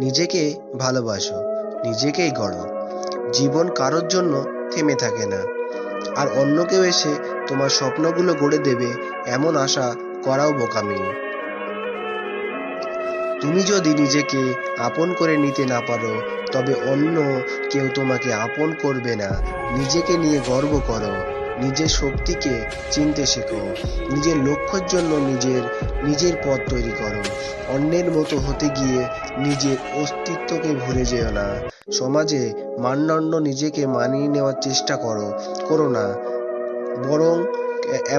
নিজেকে ভালোবাসো, নিজেকেই গড়ো। জীবন কারোর জন্য থেমে থাকে না, আর অন্য কেউ এসে তোমার স্বপ্নগুলো গড়ে দেবে এমন আশা করাও বোকামি। তুমি যদি নিজেকে আপন করে নিতে না পারো, তবে অন্য কেউ তোমাকে আপন করবে না। নিজেকে নিয়ে গর্ব করো, নিজের শক্তিকে চিনতে শেখো, নিজের লক্ষ্যের জন্য নিজের পথ তৈরি করো। অন্যের মতো হতে গিয়ে নিজের অস্তিত্বকে ভুলে যেও না। সমাজে মানদণ্ড নিজেকে মানিয়ে নেওয়ার চেষ্টা করো না, বরং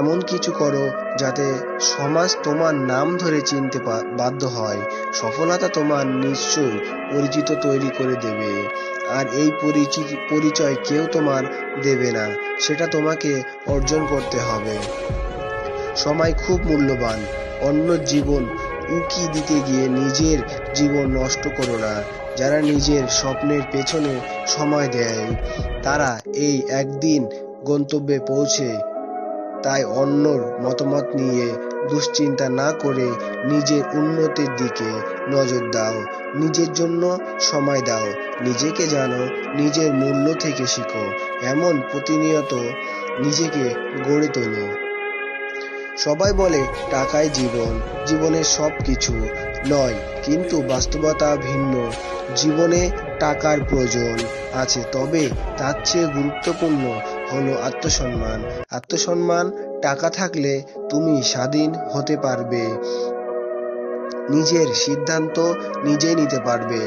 এমন কিছু করো যাতে সমাজ তোমার নাম ধরে চিনতে বাধ্য হয়। সফলতা তোমার নিশ্চয়ই পরিচিত তৈরি করে দেবে, আর এই পরিচয় কেউ তোমার দেবে না, সেটা তোমাকে অর্জন করতে হবে। সময় খুব মূল্যবান, অন্য জীবন উকি দিতে গিয়ে নিজের জীবন নষ্ট করো না। যারা নিজের স্বপ্নের পেছনে সময় দেয়, তারা এই একদিন গন্তব্যে পৌঁছে। তাই অন্যর মতামত নিয়ে দুশ্চিন্তা না করে নিজের উন্নতির দিকে নজর দাও। নিজের জন্য সময় দাও, নিজেকে জানো, নিজের মূল্য থেকে শিখো। এমন প্রতিনিয়ত নিজেকে গড়ে তোলো। সবাই বলে টাকাই জীবনের সব কিছু নয়, কিন্তু বাস্তবতা ভিন্ন। জীবনে টাকার প্রয়োজন আছে, তবে তার চেয়ে গুরুত্বপূর্ণ হলো আত্মসম্মান। আত্মসম্মান টাকা থাকলে তুমি স্বাধীন হতে পারবে, নিজের সিদ্ধান্ত নিজেই নিতে পারবে।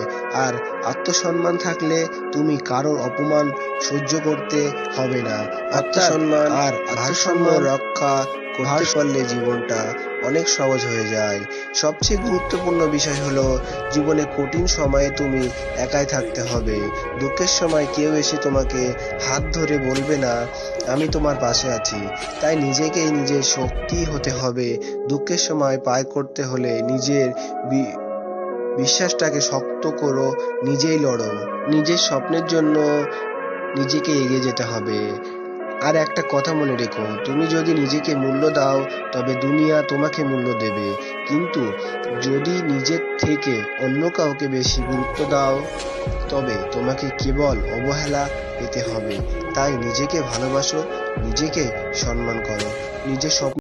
আর আত্মসম্মান থাকলে তুমি কারোর অপমান সহ্য করতে হবে না। আত্মসম্মান আর ভারসাম্য রক্ষা করতে পারলে জীবনটা অনেক সহজ হয়ে যায়। সবচেয়ে গুরুত্বপূর্ণ বিষয় হলো, জীবনে কঠিন সময়ে তুমি একাই থাকতে হবে। দুঃখের সময় কেউ এসে তোমাকে হাত ধরে বলবে না, আমি তোমার পাশে আছি। তাই নিজেকেই নিজের শক্তি হতে হবে। দুঃখের সময় পার করতে হলে নিজের বিশ্বাসটাকে শক্ত করো, নিজেই লড়ো। নিজের স্বপ্নের জন্য নিজেকে এগিয়ে যেতে হবে। আর একটা কথা মনে রেখো, তুমি যদি নিজেকে মূল্য দাও, তবে দুনিয়া তোমাকে মূল্য দেবে। কিন্তু যদি নিজের থেকে অন্য কাউকে বেশি গুরুত্ব দাও, তবে তোমাকে কেবল অবহেলা পেতে হবে। তাই নিজেকে ভালোবাসো, নিজেকে সম্মান করো, নিজের স্বপ্ন